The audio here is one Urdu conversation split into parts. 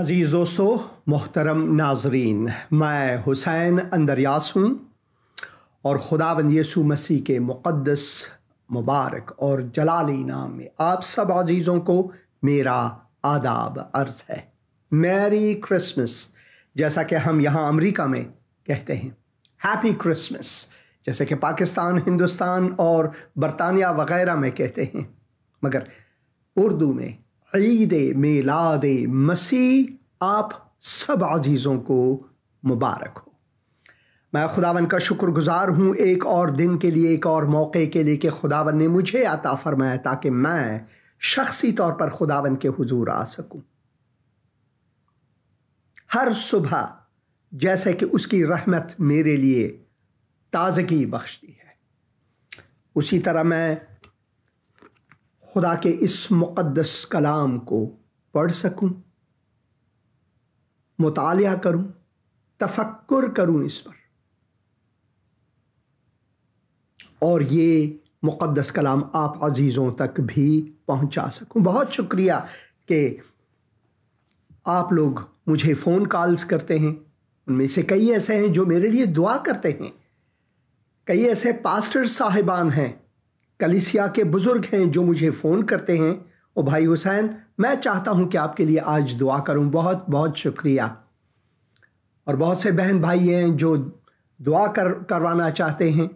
عزیز دوستو، محترم ناظرین، میں حسین اندریاس ہوں اور خداوند یسوع مسیح کے مقدس، مبارک اور جلالی نام میں آپ سب عزیزوں کو میرا آداب عرض ہے۔ میری کرسمس، جیسا کہ ہم یہاں امریکہ میں کہتے ہیں، ہیپی کرسمس جیسے کہ پاکستان، ہندوستان اور برطانیہ وغیرہ میں کہتے ہیں، مگر اردو میں عید میلاد مسیح آپ سب عزیزوں کو مبارک ہو۔ میں خداوند کا شکر گزار ہوں ایک اور دن کے لیے، ایک اور موقع کے لیے کہ خداوند نے مجھے عطا فرمایا تاکہ میں شخصی طور پر خداوند کے حضور آ سکوں۔ ہر صبح جیسے کہ اس کی رحمت میرے لیے تازگی بخشتی ہے، اسی طرح میں خدا کے اس مقدس کلام کو پڑھ سکوں، مطالعہ کروں، تفکر کروں اس پر، اور یہ مقدس کلام آپ عزیزوں تک بھی پہنچا سکوں۔ بہت شکریہ کہ آپ لوگ مجھے فون کالز کرتے ہیں، ان میں سے کئی ایسے ہیں جو میرے لیے دعا کرتے ہیں، کئی ایسے پاسٹر صاحبان ہیں، کلیسیا کے بزرگ ہیں جو مجھے فون کرتے ہیں، او بھائی حسین میں چاہتا ہوں کہ آپ کے لیے آج دعا کروں۔ بہت بہت شکریہ۔ اور بہت سے بہن بھائی ہیں جو دعا کروانا چاہتے ہیں،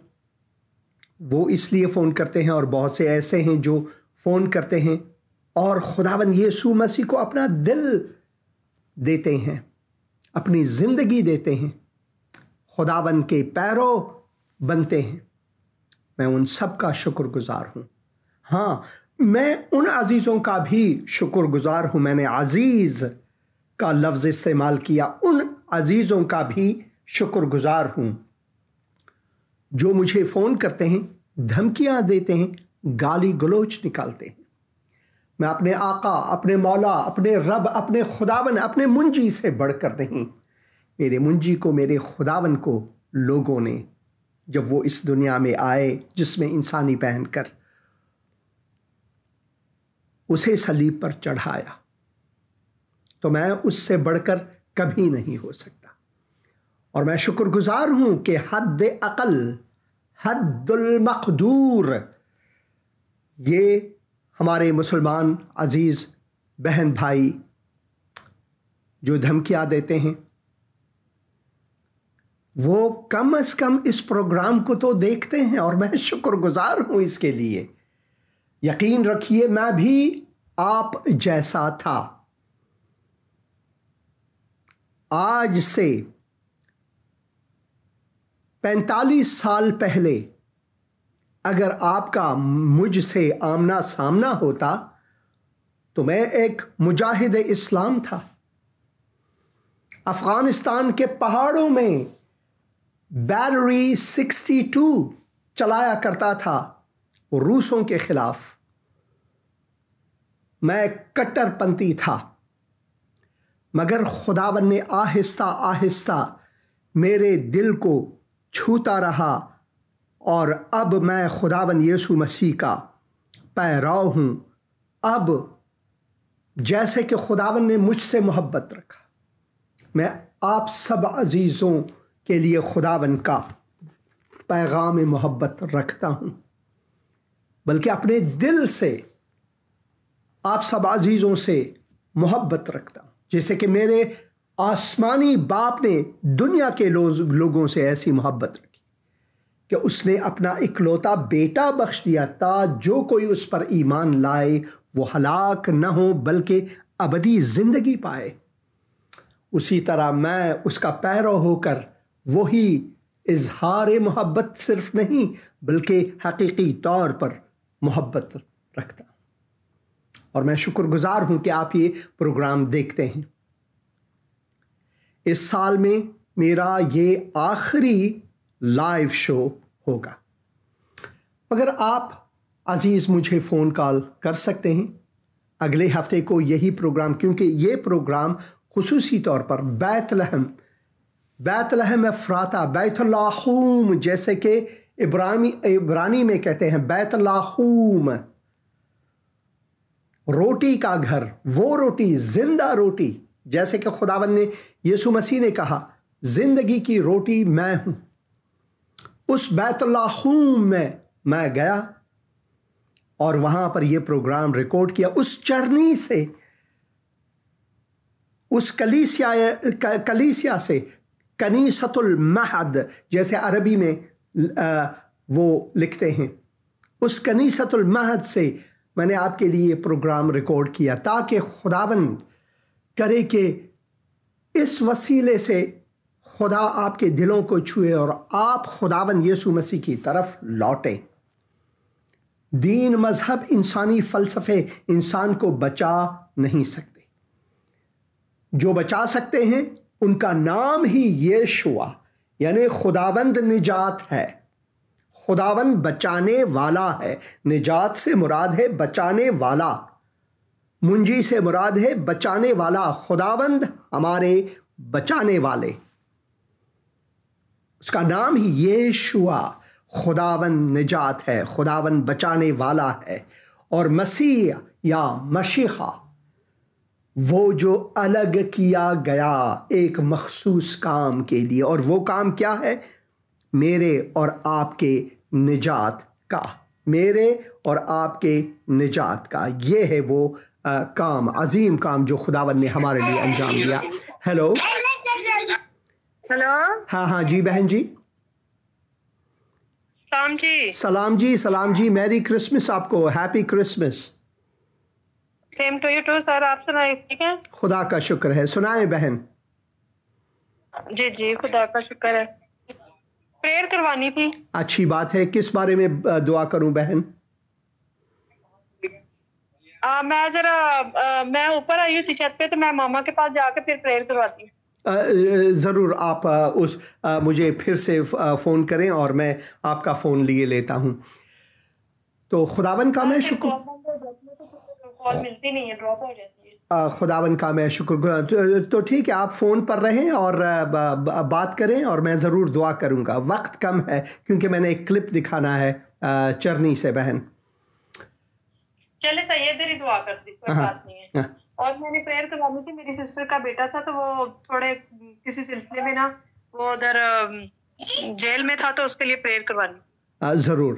وہ اس لیے فون کرتے ہیں، اور بہت سے ایسے ہیں جو فون کرتے ہیں اور خداوند یسوع مسیح کو اپنا دل دیتے ہیں، اپنی زندگی دیتے ہیں، خداوند کے پیرو بنتے ہیں۔ میں ان سب کا شکر گزار ہوں۔ ہاں، میں ان عزیزوں کا بھی شکر گزار ہوں، میں نے عزیز کا لفظ استعمال کیا، ان عزیزوں کا بھی شکر گزار ہوں جو مجھے فون کرتے ہیں، دھمکیاں دیتے ہیں، گالی گلوچ نکالتے ہیں۔ میں اپنے آقا، اپنے مولا، اپنے رب، اپنے خداوند، اپنے منجی سے بڑھ کر نہیں، میرے منجی کو، میرے خداوند کو لوگوں نے جب وہ اس دنیا میں آئے جس میں انسانی پہن کر اسے صلیب پر چڑھایا، تو میں اس سے بڑھ کر کبھی نہیں ہو سکتا۔ اور میں شکر گزار ہوں کہ حد اقل، حد المقدور، یہ ہمارے مسلمان عزیز بہن بھائی جو دھمکیاں دیتے ہیں، وہ کم از کم اس پروگرام کو تو دیکھتے ہیں، اور میں شکر گزار ہوں اس کے لیے۔ یقین رکھیے میں بھی آپ جیسا تھا۔ آج سے 45 سال پہلے اگر آپ کا مجھ سے آمنا سامنا ہوتا تو میں ایک مجاہد اسلام تھا، افغانستان کے پہاڑوں میں بیرری 62 چلایا کرتا تھا روسوں کے خلاف۔ میں کٹر پنتھی تھا، مگر خداوند نے آہستہ آہستہ میرے دل کو چھوتا رہا، اور اب میں خداوند یسوع مسیح کا پیرو ہوں۔ اب جیسے کہ خداوند نے مجھ سے محبت رکھا، میں آپ سب عزیزوں کے لیے خداوند کا پیغام محبت رکھتا ہوں، بلکہ اپنے دل سے آپ سب عزیزوں سے محبت رکھتا ہوں، جیسے کہ میرے آسمانی باپ نے دنیا کے لوگوں سے ایسی محبت رکھی کہ اس نے اپنا اکلوتا بیٹا بخش دیا تا جو کوئی اس پر ایمان لائے وہ ہلاک نہ ہو بلکہ ابدی زندگی پائے۔ اسی طرح میں اس کا پیرو ہو کر وہی اظہار محبت صرف نہیں بلکہ حقیقی طور پر محبت رکھتا ہوں، اور میں شکر گزار ہوں کہ آپ یہ پروگرام دیکھتے ہیں۔ اس سال میں میرا یہ آخری لائیو شو ہوگا، مگر آپ عزیز مجھے فون کال کر سکتے ہیں اگلے ہفتے کو یہی پروگرام، کیونکہ یہ پروگرام خصوصی طور پر بیت لحم افراطہ، بیت لاحوم، جیسے کہ عبرانی میں کہتے ہیں بیت لاحوم، روٹی کا گھر، وہ روٹی، زندہ روٹی جیسے کہ خداوند نے یسوع مسیح نے کہا زندگی کی روٹی میں ہوں، اس بیت اللاہوم میں گیا اور وہاں پر یہ پروگرام ریکارڈ کیا، اس چرنی سے، اس کلیسیا سے، کنیست المہد جیسے عربی میں وہ لکھتے ہیں، اس کنیست المہد سے میں نے آپ کے لیے پروگرام ریکارڈ کیا تاکہ خداوند کرے کہ اس وسیلے سے خدا آپ کے دلوں کو چھوئے اور آپ خداوند یسوع مسیح کی طرف لوٹیں۔ دین، مذہب، انسانی فلسفے انسان کو بچا نہیں سکتے۔ جو بچا سکتے ہیں ان کا نام ہی یشوع یعنی خداوند نجات ہے۔ خداوند بچانے والا ہے، نجات سے مراد ہے بچانے والا، منجی سے مراد ہے بچانے والا، خداوند ہمارے بچانے والے، اس کا نام ہی یشوع، خداوند نجات ہے، خداوند بچانے والا ہے۔ اور مسیح یا مشیحہ وہ جو الگ کیا گیا ایک مخصوص کام کے لیے، اور وہ کام کیا ہے؟ میرے اور آپ کے نجات کا، میرے اور آپ کے نجات کا، یہ ہے وہ کام، عظیم کام جو خداوند نے ہمارے لیے انجام دیا۔ ہیلو ہیلو، ہاں جی بہن جی، سلام جی۔ سلام جی، میری کرسمس آپ کو، happy Christmas. Same to you too sir, آپ سنائیں ٹھیک ہے؟ خدا کا شکر ہے، سنائیں بہن۔ جی خدا کا شکر ہے، پریئر کروانی تھی۔ اچھی بات ہے، کس بارے میں دعا کروں بہن؟ میں اوپر آئی ہوئی تھی چھت پہ، تو میں ماما کے پاس جا کے پھر پریئر کرواتی ہوں۔ ضرور، آپ مجھے پھر سے فون کریں اور میں آپ کا فون لیے لیتا ہوں۔ تو خداوند کا میں شکر، کال ملتی نہیں ہے، ڈراپ ہو جاتی ہے۔ خداوند کا میں شکر گزار۔ تو ٹھیک ہے، آپ فون پر رہیں اور بات کریں اور میں ضرور دعا کروں گا۔ وقت کم ہے کیونکہ میں نے ایک کلپ دکھانا ہے چرنی سے بہن۔ چلے صحیح، ادھر ہی دعا کر دی، کوئی بات نہیں ہے۔ اور میں نے پریئر کروانی تھی، میری سسٹر کا بیٹا تھا، تو وہ تھوڑے کسی سلسلے میں نا وہ ادھر جیل میں تھا، تو اس کے لیے پریئر کروانی۔ ضرور۔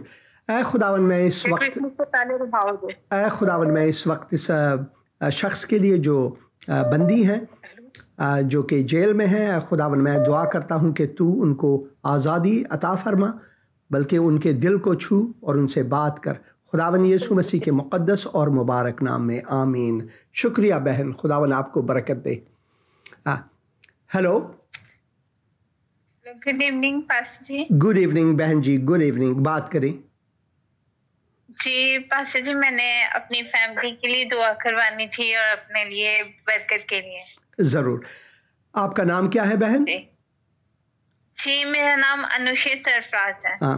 اے خداوند میں اس وقت، اے خداوند میں اس وقت اس شخص کے لیے جو بندی ہیں، جو کہ جیل میں ہیں، اے خداوند میں دعا کرتا ہوں کہ تو ان کو آزادی عطا فرما، بلکہ ان کے دل کو چھو اور ان سے بات کر، خداوند یسوع مسیح کے مقدس اور مبارک نام میں، آمین۔ شکریہ بہن، خداوند آپ کو برکت دے۔ ہیلو، گڈ ایوننگ پاسٹر جی۔ گڈ ایوننگ بہن جی، گڈ ایوننگ، بات کریں۔ جی پاسٹر جی، میں نے اپنی فیملی کے لیے دعا کروانی تھی اور اپنے لیے برکت کے لیے۔ ضرور۔ آپ کا نام کیا ہے بہن؟ جی میرا نام انوشی سرفراز ہے۔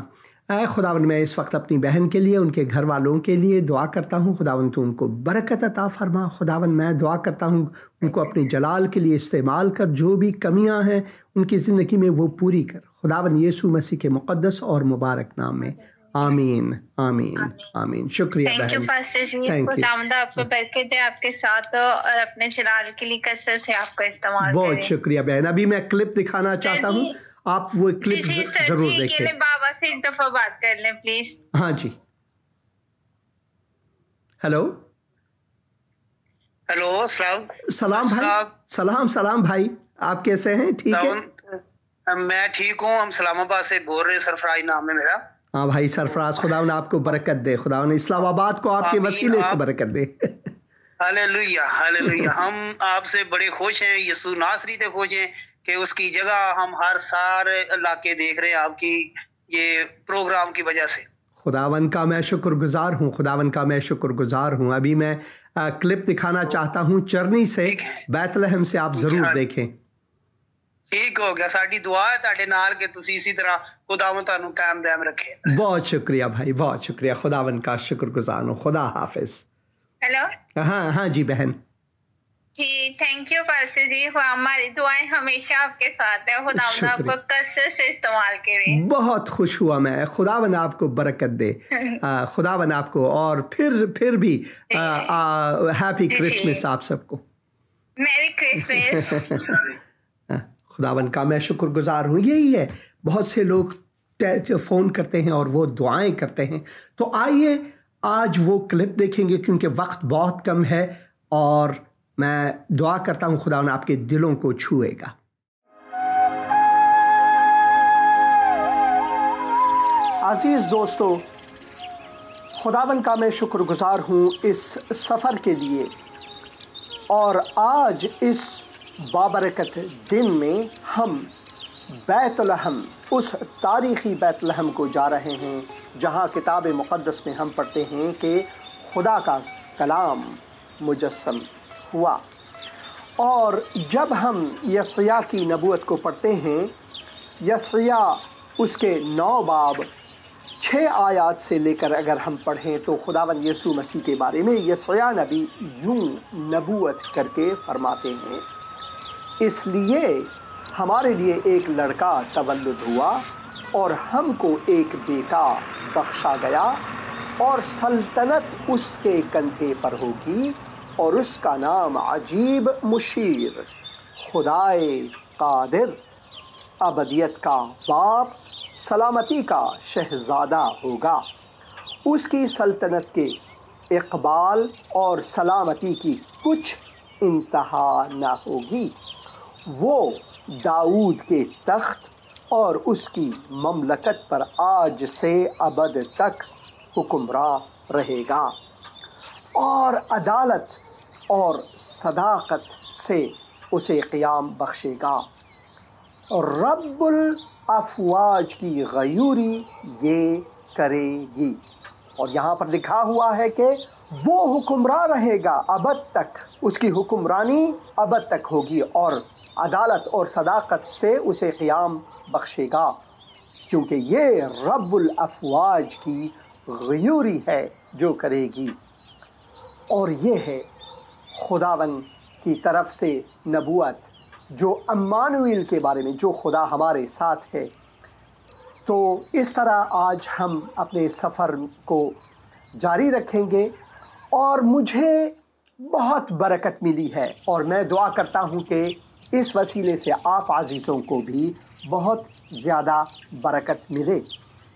اے خداوند میں اس وقت اپنی بہن کے لیے، ان کے گھر والوں کے لیے دعا کرتا ہوں، خداوند تو ان کو برکت عطا فرما۔ خداوند میں دعا کرتا ہوں ان کو اپنی جلال کے لیے استعمال کر، جو بھی کمیاں ہیں ان کی زندگی میں وہ پوری کر، خداوند یسوع مسیح کے مقدس اور مبارک نام میں، آمین آمین آمین۔ شکریہ بہن، تھینک یو پاسٹر جی، خداوند آپ کو برکت دے، آپ کے ساتھ ہو اور اپنے جلال کے لیے کثرت سے آپ کا استعمال کریں۔ بہت شکریہ بہن۔ ابھی میں کلپ دکھانا چاہتا ہوں، آپ وہ کلپ ضرور دیکھیں۔ بابا سے ایک دفعہ بات کر لیں پلیز۔ ہاں جی، ہیلو، ہیلو، سلام بھائی، سلام بھائی، آپ کیسے ہیں؟ ٹھیک ہے؟ میں ٹھیک ہوں، ہم اسلام آباد سے بول رہے ہیں، سرفراز نام ہے میرا۔ ہاں بھائی سرفراز، خداوند آپ کو برکت دے، خداوند اسلام آباد کو آپ کے وسیلے سے برکت دے۔ ہاللیلویہ ہاللیلویہ۔ ہم آپ سے بڑے خوش ہیں، یسوع ناصری سے خوش ہیں کہ اس کی جگہ ہم ہر سارے علاقے دیکھ رہے ہیں آپ کی یہ پروگرام کی وجہ سے۔ خداوند کا میں شکر گزار ہوں، خداوند کا میں شکر گزار ہوں۔ ابھی میں کلپ دکھانا چاہتا ہوں چرنی سے، بیت لہم سے، آپ ضرور دیکھیں۔ ٹھیک ہو گیا، ساڈی دعا ہے تہاڈے نال کہ تسی اسی طرح خداوند تانوں قائم دائم رکھے۔ بہت شکریہ بھائی، بہت شکریہ، خداوند کا شکر گزار ہوں۔ خدا حافظ۔ ہیلو، ہاں جی بہن جی تھینک یو پاسٹر جی، ہماری دعائیں ہمیشہ آپ کے ساتھ ہیں، خداوند آپ کو کثرت سے استعمال کرے۔ بہت خوش ہوا میں، خداوند آپ کو برکت دے، خداوند آپ کو، اور پھر بھی ہیپی کرسمس آپ سب کو۔ میری کرسمس. خداوند کا میں شکر گزار ہوں. یہی ہے، بہت سے لوگ فون کرتے ہیں اور وہ دعائیں کرتے ہیں. تو آئیے آج وہ کلپ دیکھیں گے کیونکہ وقت بہت کم ہے، اور میں دعا کرتا ہوں خداوند آپ کے دلوں کو چھوئے گا. عزیز دوستو، خداوند کا میں شکر گزار ہوں اس سفر کے لیے، اور آج اس بابرکت دن میں ہم بیت لحم، اس تاریخی بیت لحم کو جا رہے ہیں جہاں کتاب مقدس میں ہم پڑھتے ہیں کہ خدا کا کلام مجسم ہوا. اور جب ہم یسعیاء کی نبوت کو پڑھتے ہیں، یسعیاء اس کے 9 باب 6 آیات سے لے کر اگر ہم پڑھیں تو خداوند یسوع مسیح کے بارے میں یسعیاء نبی یوں نبوت کر کے فرماتے ہیں: اس لیے ہمارے لیے ایک لڑکا تولد ہوا اور ہم کو ایک بیٹا بخشا گیا، اور سلطنت اس کے کندھے پر ہوگی، اور اس کا نام عجیب مشیر، خدائے قادر، ابدیت کا باپ، سلامتی کا شہزادہ ہوگا. اس کی سلطنت کے اقبال اور سلامتی کی کچھ انتہا نہ ہوگی. وہ داؤد کے تخت اور اس کی مملکت پر آج سے ابد تک حکمراں رہے گا، اور عدالت اور صداقت سے اسے قیام بخشے گا. رب الافواج کی غیوری یہ کرے گی. اور یہاں پر لکھا ہوا ہے کہ وہ حکمراں رہے گا ابد تک، اس کی حکمرانی ابد تک ہوگی، اور عدالت اور صداقت سے اسے قیام بخشے گا، کیونکہ یہ رب الافواج کی غیوری ہے جو کرے گی. اور یہ ہے خداوند کی طرف سے نبوت جو امانویل کے بارے میں، جو خدا ہمارے ساتھ ہے. تو اس طرح آج ہم اپنے سفر کو جاری رکھیں گے، اور مجھے بہت برکت ملی ہے، اور میں دعا کرتا ہوں کہ اس وسیلے سے آپ عزیزوں کو بھی بہت زیادہ برکت ملے.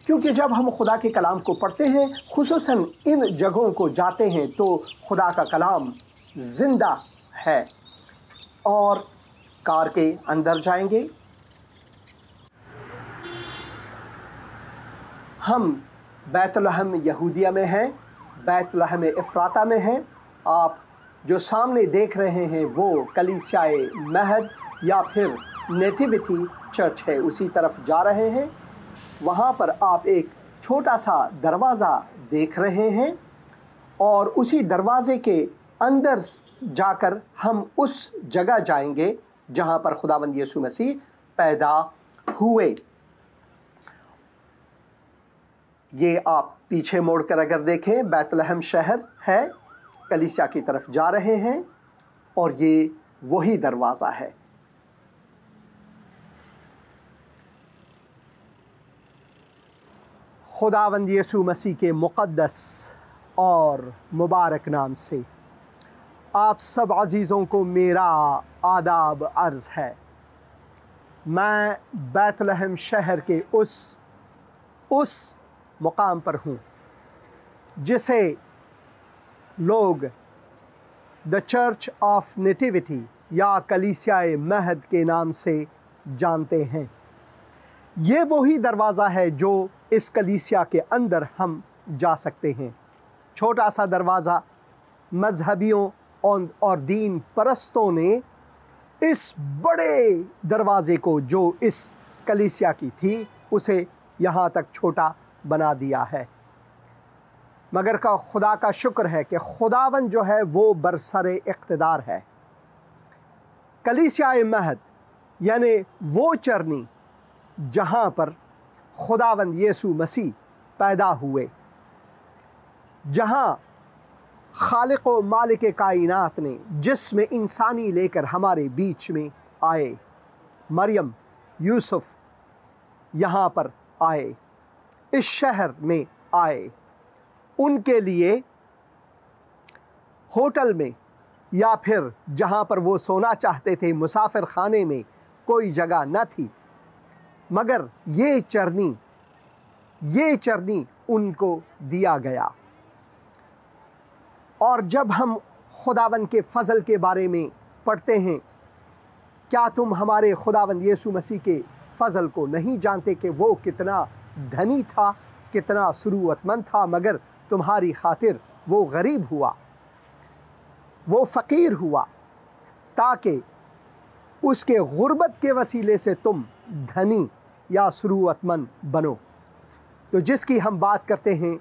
کیونکہ جب ہم خدا کے کلام کو پڑھتے ہیں، خصوصاً ان جگہوں کو جاتے ہیں، تو خدا کا کلام زندہ ہے. اور کار کے اندر جائیں گے. ہم بیت لحم یہودیہ میں ہیں، بیت لحم افراطہ میں ہیں. آپ جو سامنے دیکھ رہے ہیں وہ کلیسیائے مہد یا پھر نیٹیوٹی چرچ ہے، اسی طرف جا رہے ہیں. وہاں پر آپ ایک چھوٹا سا دروازہ دیکھ رہے ہیں، اور اسی دروازے کے اندر جا کر ہم اس جگہ جائیں گے جہاں پر خداوند یسوع مسیح پیدا ہوئے. یہ آپ پیچھے موڑ کر اگر دیکھیں، بیت لحم شہر ہے، کلیسیا کی طرف جا رہے ہیں، اور یہ وہی دروازہ ہے. خداوند یسوع مسیح کے مقدس اور مبارک نام سے آپ سب عزیزوں کو میرا آداب عرض ہے. میں بیت لحم شہر کے اس مقام پر ہوں جسے لوگ دا چرچ آف نیٹیوٹی یا کلیسیائے مہد کے نام سے جانتے ہیں. یہ وہی دروازہ ہے جو اس کلیسیا کے اندر ہم جا سکتے ہیں. چھوٹا سا دروازہ، مذہبیوں اور دین پرستوں نے اس بڑے دروازے کو جو اس کلیسیا کی تھی اسے یہاں تک چھوٹا بنا دیا ہے. مگر خدا کا شکر ہے کہ خداوند جو ہے وہ برسر اقتدار ہے. کلیسیائے مہد یعنی وہ چرنی جہاں پر خداوند یسوع مسیح پیدا ہوئے، جہاں خالق و مالک کائنات نے جسم انسانی لے کر ہمارے بیچ میں آئے. مریم، یوسف یہاں پر آئے، اس شہر میں آئے. ان کے لیے ہوٹل میں یا پھر جہاں پر وہ سونا چاہتے تھے مسافر خانے میں کوئی جگہ نہ تھی، مگر یہ چرنی ان کو دیا گیا۔ اور جب ہم خداوند کے فضل کے بارے میں پڑھتے ہیں، کیا تم ہمارے خداوند یسوع مسیح کے فضل کو نہیں جانتے کہ وہ کتنا دھنی تھا، کتنا ثروت مند تھا، مگر تمہاری خاطر وہ غریب ہوا، وہ فقیر ہوا، تاکہ اس کے غربت کے وسیلے سے تم دھنی یا ثروت مند بنو۔ تو جس کی ہم بات کرتے ہیں،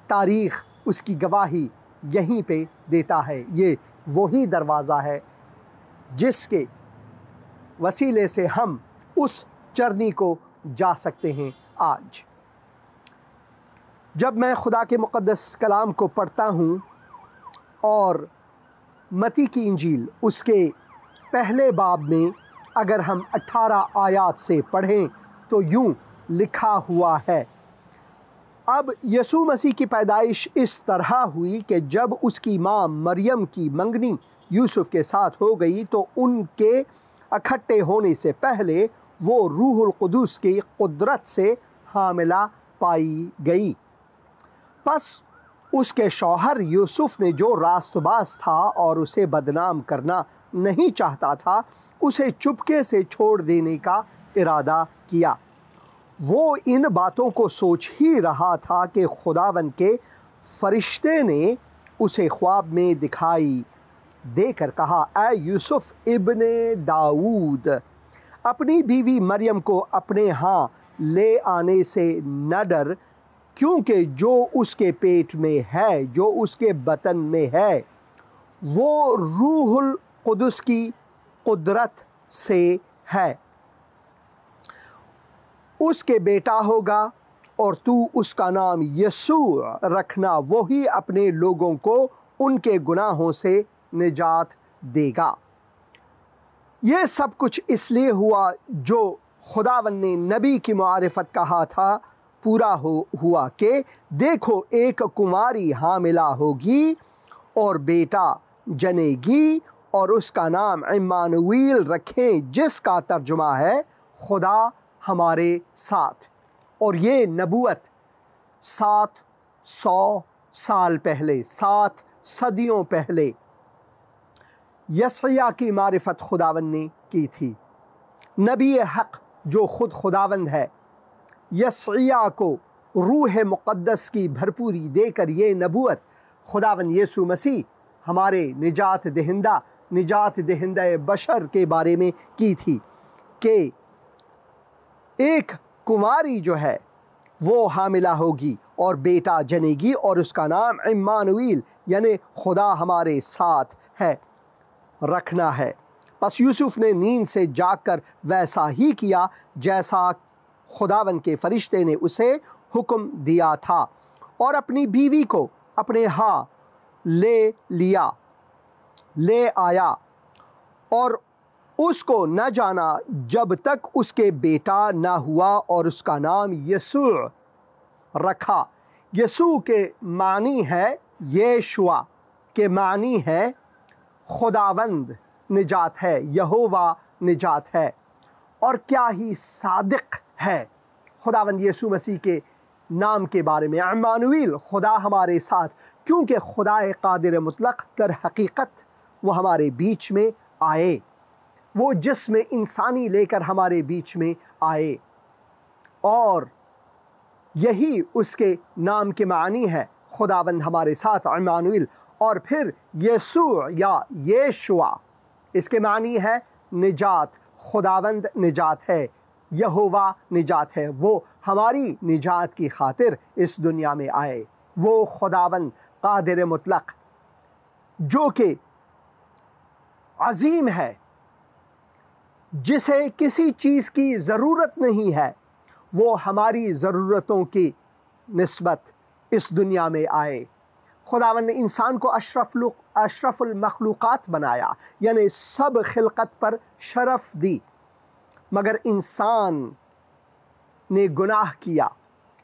تاریخ اس کی گواہی یہیں پہ دیتا ہے۔ یہ وہی دروازہ ہے جس کے وسیلے سے ہم اس چرنی کو جا سکتے ہیں۔ آج جب میں خدا کے مقدس کلام کو پڑھتا ہوں اور متی کی انجیل اس کے پہلے باب میں اگر ہم 18 آیات سے پڑھیں تو یوں لکھا ہوا ہے، اب یسوع مسیح کی پیدائش اس طرح ہوئی کہ جب اس کی ماں مریم کی منگنی یوسف کے ساتھ ہو گئی تو ان کے اکٹھے ہونے سے پہلے وہ روح القدس کی قدرت سے حاملہ پائی گئی۔ پس اس کے شوہر یوسف نے جو راست باز تھا اور اسے بدنام کرنا نہیں چاہتا تھا، اسے چپکے سے چھوڑ دینے کا ارادہ کیا۔ وہ ان باتوں کو سوچ ہی رہا تھا کہ خداوند کے فرشتے نے اسے خواب میں دکھائی دے کر کہا، اے یوسف ابن داؤد، اپنی بیوی مریم کو اپنے ہاں لے آنے سے نہ ڈر، کیونکہ جو اس کے پیٹ میں ہے، جو اس کے بطن میں ہے، وہ روح القدس کی قدرت سے ہے۔ اس کے بیٹا ہوگا اور تو اس کا نام یسوع رکھنا، وہی اپنے لوگوں کو ان کے گناہوں سے نجات دے گا۔ یہ سب کچھ اس لیے ہوا جو خداوند نے نبی کی معرفت کہا تھا پورا ہوا کہ دیکھو ایک کنواری حاملہ ہوگی اور بیٹا جنے گی اور اس کا نام عمانویل رکھیں، جس کا ترجمہ ہے خدا ہمارے ساتھ۔ اور یہ نبوت 700 سال پہلے، 7 صدیوں پہلے یسعیاہ کی معرفت خداوند نے کی تھی۔ نبی حق جو خود خداوند ہے، یسعیاہ کو روح مقدس کی بھرپوری دے کر یہ نبوت خداوند یسوع مسیح ہمارے نجات دہندہ بشر کے بارے میں کی تھی کہ ایک کنواری جو ہے وہ حاملہ ہوگی اور بیٹا جنے گی اور اس کا نام عمانویل یعنی خدا ہمارے ساتھ ہے رکھنا ہے۔ پس یوسف نے نیند سے جاگ کر ویسا ہی کیا جیسا خداوند کے فرشتے نے اسے حکم دیا تھا، اور اپنی بیوی کو اپنے ہاں لے آیا اور اس کو نہ جانا جب تک اس کے بیٹا نہ ہوا، اور اس کا نام یسوع رکھا۔ یسوع کے معنی ہے، یشوع کے معنی ہے خداوند نجات ہے، یہوہ نجات ہے۔ اور کیا ہی صادق ہے خداوند یسوع مسیح کے نام کے بارے میں، عمانویل، خدا ہمارے ساتھ، کیونکہ خدا قادر مطلق در حقیقت وہ ہمارے بیچ میں آئے، وہ جسم انسانی لے کر ہمارے بیچ میں آئے، اور یہی اس کے نام کے معنی ہے، خداوند ہمارے ساتھ، عمانویل۔ اور پھر یسوع یا یشوع، اس کے معنی ہے نجات، خداوند نجات ہے، یہوہ نجات ہے، وہ ہماری نجات کی خاطر اس دنیا میں آئے۔ وہ خداوند قادر مطلق جو کہ عظیم ہے، جسے کسی چیز کی ضرورت نہیں ہے، وہ ہماری ضرورتوں کی نسبت اس دنیا میں آئے۔ خداوند نے انسان کو اشرف المخلوقات بنایا، یعنی سب خلقت پر شرف دی، مگر انسان نے گناہ کیا۔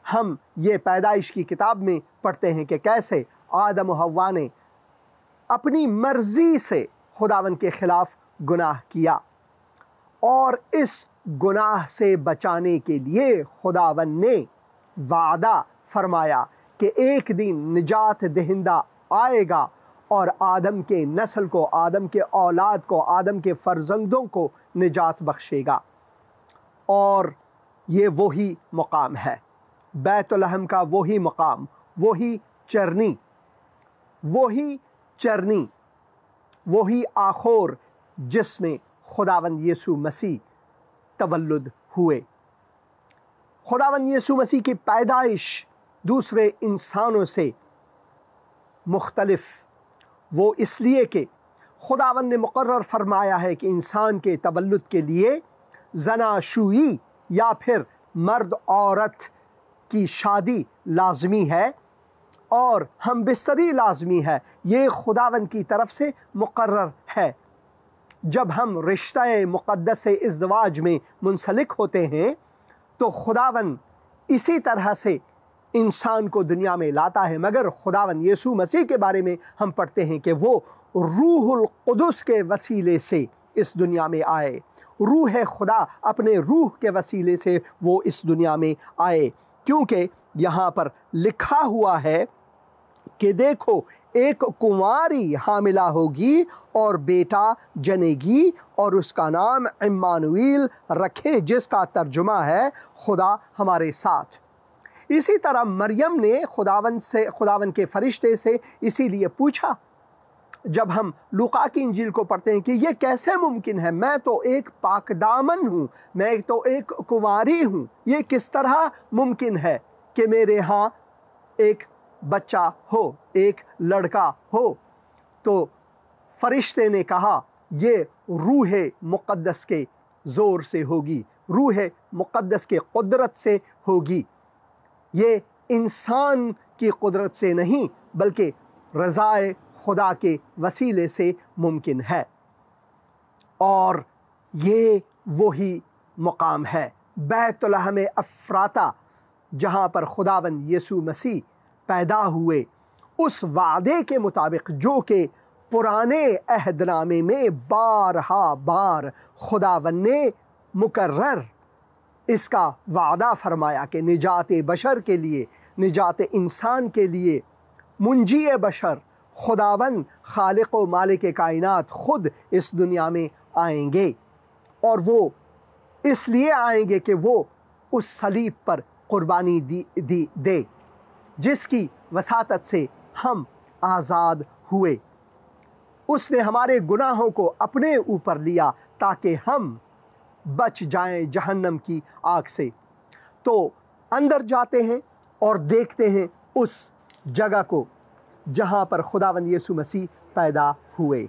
ہم یہ پیدائش کی کتاب میں پڑھتے ہیں کہ کیسے آدم و حوا نے اپنی مرضی سے خداوند کے خلاف گناہ کیا، اور اس گناہ سے بچانے کے لیے خداوند نے وعدہ فرمایا کہ ایک دن نجات دہندہ آئے گا اور آدم کے نسل کو، آدم کے اولاد کو، آدم کے فرزندوں کو نجات بخشے گا۔ اور یہ وہی مقام ہے، بیت لحم کا وہی مقام، وہی چرنی، وہی آخور جس میں خداوند یسوع مسیح تولد ہوئے۔ خداوند یسوع مسیح کی پیدائش دوسرے انسانوں سے مختلف وہ اس لیے کہ خداوند نے مقرر فرمایا ہے کہ انسان کے تولد کے لیے زناشویی یا پھر مرد عورت کی شادی لازمی ہے اور ہم بستری لازمی ہے۔ یہ خداوند کی طرف سے مقرر ہے۔ جب ہم رشتہ مقدس ازدواج میں منسلک ہوتے ہیں تو خداوند اسی طرح سے انسان کو دنیا میں لاتا ہے، مگر خداوند یسوع مسیح کے بارے میں ہم پڑھتے ہیں کہ وہ روح القدس کے وسیلے سے اس دنیا میں آئے۔ روح خدا اپنے روح کے وسیلے سے وہ اس دنیا میں آئے، کیونکہ یہاں پر لکھا ہوا ہے کہ دیکھو ایک کنواری حاملہ ہوگی اور بیٹا جنے گی اور اس کا نام عمانویل رکھے، جس کا ترجمہ ہے خدا ہمارے ساتھ۔ اسی طرح مریم نے خداوند کے فرشتے سے اسی لیے پوچھا، جب ہم لوقا کی انجیل کو پڑھتے ہیں کہ یہ کیسے ممکن ہے، میں تو ایک پاک دامن ہوں، میں تو ایک کنواری ہوں، یہ کس طرح ممکن ہے کہ میرے ہاں ایک بچہ ہو، ایک لڑکا ہو؟ تو فرشتے نے کہا یہ روح مقدس کے زور سے ہوگی، روح مقدس کے قدرت سے ہوگی، یہ انسان کی قدرت سے نہیں بلکہ رضائے خدا کے وسیلے سے ممکن ہے۔ اور یہ وہی مقام ہے، بیت لحم افراطہ، جہاں پر خداوند یسوع مسیح پیدا ہوئے، اس وعدے کے مطابق جو کہ پرانے عہد نامے میں بارہا بار خداوند نے مکرر اس کا وعدہ فرمایا کہ نجات بشر کے لیے، نجات انسان کے لیے منجی بشر خداوند خالق و مالک کائنات خود اس دنیا میں آئیں گے، اور وہ اس لیے آئیں گے کہ وہ اس صلیب پر قربانی دے جس کی وساطت سے ہم آزاد ہوئے۔ اس نے ہمارے گناہوں کو اپنے اوپر لیا تاکہ ہم بچ جائیں جہنم کی آگ سے۔ تو اندر جاتے ہیں اور دیکھتے ہیں اس جگہ کو جہاں پر خداوند یسوع مسیح پیدا ہوئے۔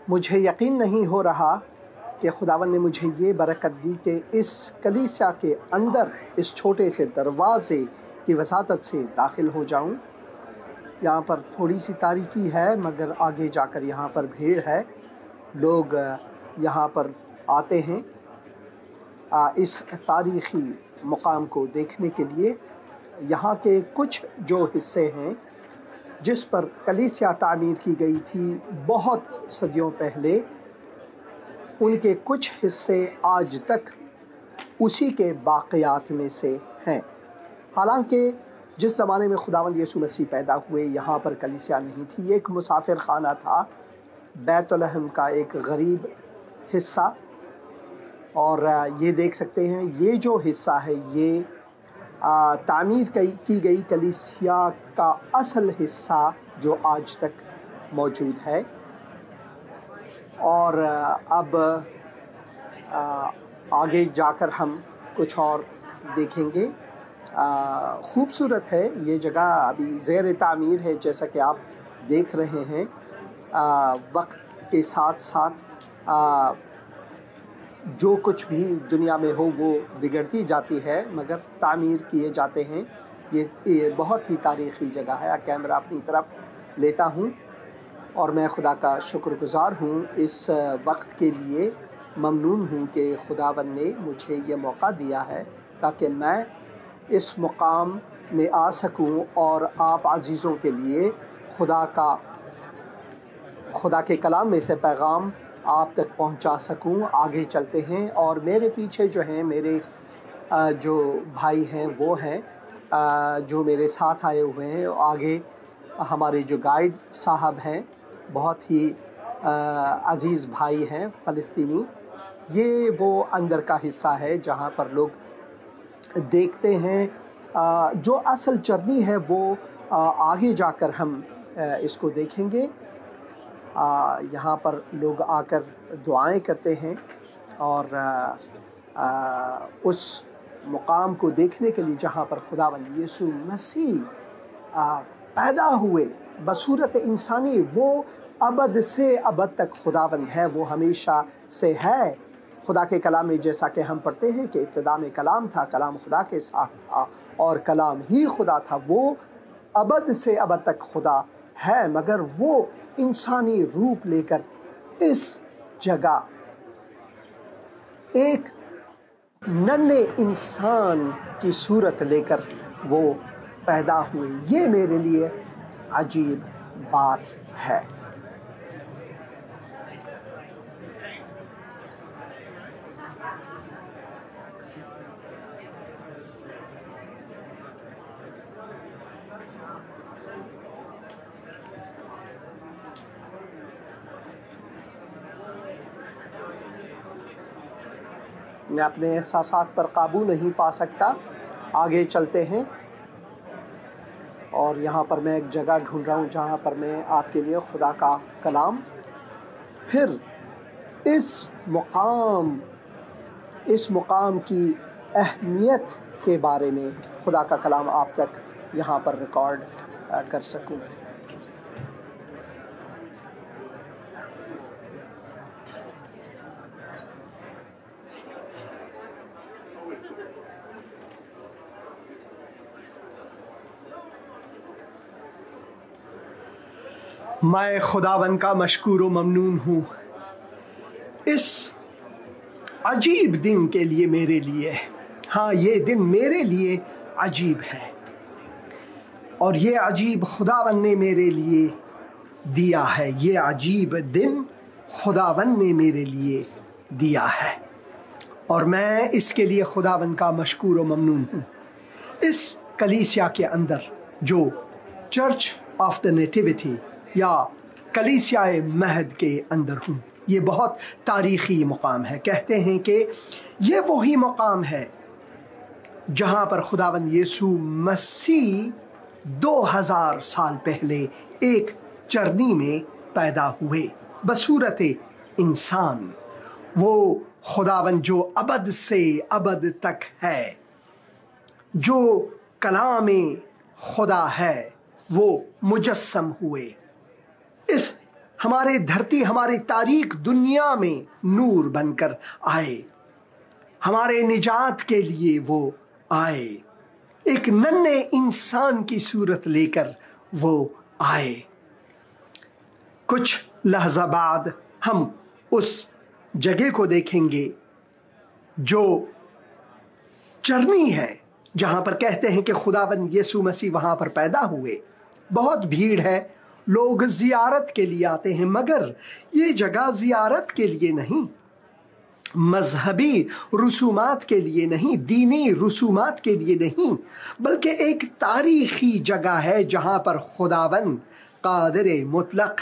مجھے یقین نہیں ہو رہا کہ خداوند نے مجھے یہ برکت دی کہ اس کلیسیا کے اندر اس چھوٹے سے دروازے کی وساطت سے داخل ہو جاؤں۔ یہاں پر تھوڑی سی تاریکی ہے مگر آگے جا کر یہاں پر بھیڑ ہے، لوگ یہاں پر آتے ہیں اس تاریخی مقام کو دیکھنے کے لیے۔ یہاں کے کچھ جو حصے ہیں جس پر کلیسیا تعمیر کی گئی تھی بہت صدیوں پہلے، ان کے کچھ حصے آج تک اسی کے باقیات میں سے ہیں۔ حالانکہ جس زمانے میں خداوند یسوع مسیح پیدا ہوئے یہاں پر کلیسیا نہیں تھی، یہ ایک مسافر خانہ تھا، بیت لحم کا ایک غریب حصہ۔ اور یہ دیکھ سکتے ہیں یہ جو حصہ ہے یہ تعمیر کی گئی کلیسیا کا اصل حصہ جو آج تک موجود ہے۔ اور اب آگے جا کر ہم کچھ اور دیکھیں گے۔ خوبصورت ہے یہ جگہ، ابھی زیر تعمیر ہے جیسا کہ آپ دیکھ رہے ہیں۔ وقت کے ساتھ ساتھ جو کچھ بھی دنیا میں ہو وہ بگڑتی جاتی ہے مگر تعمیر کیے جاتے ہیں۔ یہ بہت ہی تاریخی جگہ ہے۔ کیمرہ اپنی طرف لیتا ہوں اور میں خدا کا شکر گزار ہوں، اس وقت کے لیے ممنون ہوں کہ خداوند نے مجھے یہ موقع دیا ہے تاکہ میں اس مقام میں آ سکوں اور آپ عزیزوں کے لیے خدا کے کلام میں سے پیغام آپ تک پہنچا سکوں. آگے چلتے ہیں. اور میرے پیچھے جو ہیں میرے جو بھائی ہیں وہ ہیں جو میرے ساتھ آئے ہوئے ہیں. آگے ہمارے جو گائیڈ صاحب ہیں بہت ہی عزیز بھائی ہیں فلسطینی. یہ وہ اندر کا حصہ ہے جہاں پر لوگ دیکھتے ہیں. جو اصل چرنی ہے وہ آگے جا کر ہم اس کو دیکھیں گے. یہاں پر لوگ آ کر دعائیں کرتے ہیں اور اس مقام کو دیکھنے کے لیے جہاں پر خداوند یسوع مسیح پیدا ہوئے بصورت انسانی. وہ ابد سے ابد تک خداوند ہے، وہ ہمیشہ سے ہے. خدا کے کلام میں جیسا کہ ہم پڑھتے ہیں کہ ابتدا میں کلام تھا، کلام خدا کے ساتھ تھا اور کلام ہی خدا تھا. وہ ابد سے ابد تک خدا ہے، مگر وہ انسانی روپ لے کر اس جگہ ایک ننھے انسان کی صورت لے کر وہ پیدا ہوئے. یہ میرے لیے عجیب بات ہے. میں اپنے احساسات پر قابو نہیں پا سکتا. آگے چلتے ہیں. اور یہاں پر میں ایک جگہ ڈھونڈ رہا ہوں جہاں پر میں آپ کے لیے خدا کا کلام پھر اس مقام کی اہمیت کے بارے میں خدا کا کلام آپ تک یہاں پر ریکارڈ کر سکوں. میں خداوند کا مشکور و ممنون ہوں اس عجیب دن کے لیے میرے لیے. ہاں، یہ دن میرے لیے عجیب ہے اور یہ عجیب خداوند نے میرے لیے دیا ہے. یہ عجیب دن خداوند نے میرے لیے دیا ہے اور میں اس کے لیے خداوند کا مشکور و ممنون ہوں. اس کلیسیا کے اندر جو چرچ آف دا نیٹیویٹی یا کلیسیائے مہد کے اندر ہوں. یہ بہت تاریخی مقام ہے. کہتے ہیں کہ یہ وہی مقام ہے جہاں پر خداوند یسوع مسیح 2000 سال پہلے ایک چرنی میں پیدا ہوئے بصورت انسان. وہ خداوند جو ابد سے ابد تک ہے، جو کلام خدا ہے، وہ مجسم ہوئے. اس ہمارے دھرتی، ہماری تاریک دنیا میں نور بن کر آئے. ہمارے نجات کے لیے وہ آئے. ایک ننھے انسان کی صورت لے کر وہ آئے. کچھ لحظہ بعد ہم اس جگہ کو دیکھیں گے جو چرنی ہے جہاں پر کہتے ہیں کہ خداوند یسوع مسیح وہاں پر پیدا ہوئے. بہت بھیڑ ہے، لوگ زیارت کے لیے آتے ہیں، مگر یہ جگہ زیارت کے لیے نہیں، مذہبی رسومات کے لیے نہیں، دینی رسومات کے لیے نہیں، بلکہ ایک تاریخی جگہ ہے جہاں پر خداوند قادر مطلق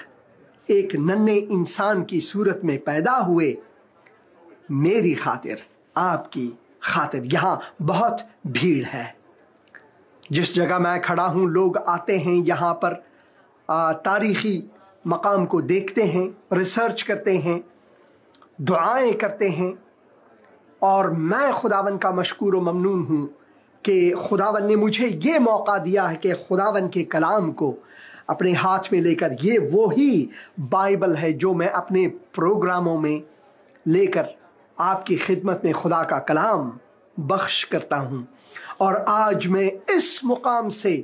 ایک ننھے انسان کی صورت میں پیدا ہوئے. میری خاطر، آپ کی خاطر. یہاں بہت بھیڑ ہے. جس جگہ میں کھڑا ہوں لوگ آتے ہیں یہاں پر، تاریخی مقام کو دیکھتے ہیں، ریسرچ کرتے ہیں، دعائیں کرتے ہیں. اور میں خداوند کا مشکور و ممنون ہوں کہ خداوند نے مجھے یہ موقع دیا ہے کہ خداوند کے کلام کو اپنے ہاتھ میں لے کر، یہ وہی بائبل ہے جو میں اپنے پروگراموں میں لے کر آپ کی خدمت میں خدا کا کلام بخش کرتا ہوں. اور آج میں اس مقام سے،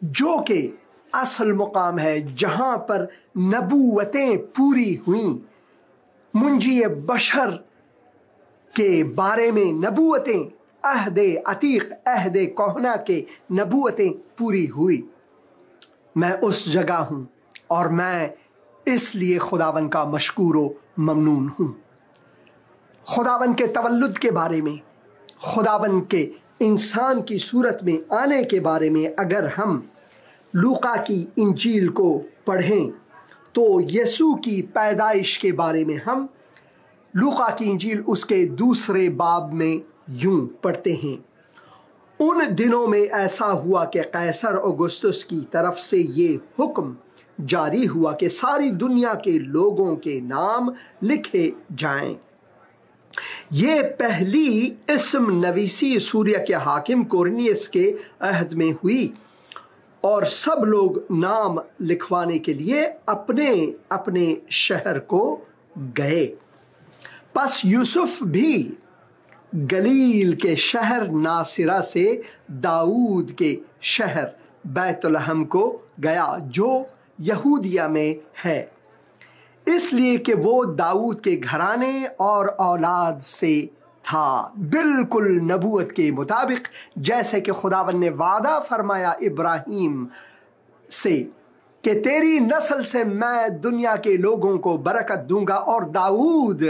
جو کہ اصل مقام ہے جہاں پر نبوتیں پوری ہوئیں، منجی بشر کے بارے میں نبوتیں، عہد عتیق، عہد کہنہ کے نبوتیں پوری ہوئی، میں اس جگہ ہوں اور میں اس لیے خداوند کا مشکور و ممنون ہوں۔ خداوند کے تولد کے بارے میں، خداوند کے انسان کی صورت میں آنے کے بارے میں اگر ہم لوقا کی انجیل کو پڑھیں تو یسوع کی پیدائش کے بارے میں ہم لوقا کی انجیل اس کے 2 باب میں یوں پڑھتے ہیں: ان دنوں میں ایسا ہوا کہ قیصر اوگسطس کی طرف سے یہ حکم جاری ہوا کہ ساری دنیا کے لوگوں کے نام لکھے جائیں۔ یہ پہلی اسم نویسی سوریہ کے حاکم کورنیلس کے عہد میں ہوئی اور سب لوگ نام لکھوانے کے لیے اپنے اپنے شہر کو گئے۔ پس یوسف بھی گلیل کے شہر ناصرہ سے داؤد کے شہر بیت لحم کو گیا جو یہودیہ میں ہے، اس لیے کہ وہ داؤد کے گھرانے اور اولاد سے تھا، بالکل نبوت کے مطابق، جیسے کہ خداوند نے وعدہ فرمایا ابراہیم سے کہ تیری نسل سے میں دنیا کے لوگوں کو برکت دوں گا۔ اور داؤد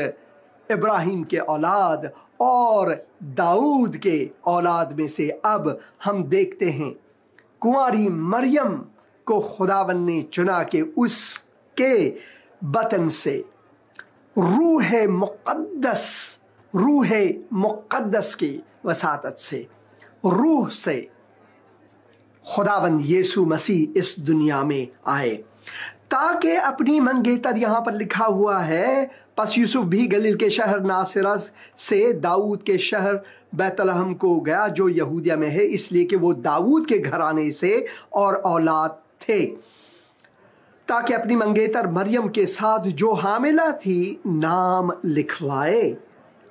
ابراہیم کے اولاد اور داؤد کے اولاد میں سے اب ہم دیکھتے ہیں کنواری مریم کو خداوند نے چنا کہ اس کے بطن سے روح مقدس کی وساطت سے، روح سے خداوند یسوع مسیح اس دنیا میں آئے تاکہ اپنی منگیتر یہاں پر لکھا ہوا ہے، پس یوسف بھی گلیل کے شہر ناصرہ سے داؤد کے شہر بیت لحم کو گیا جو یہودیہ میں ہے، اس لیے کہ وہ داؤد کے گھرانے سے اور اولاد تھے، تاکہ اپنی منگیتر مریم کے ساتھ جو حاملہ تھی نام لکھوائے۔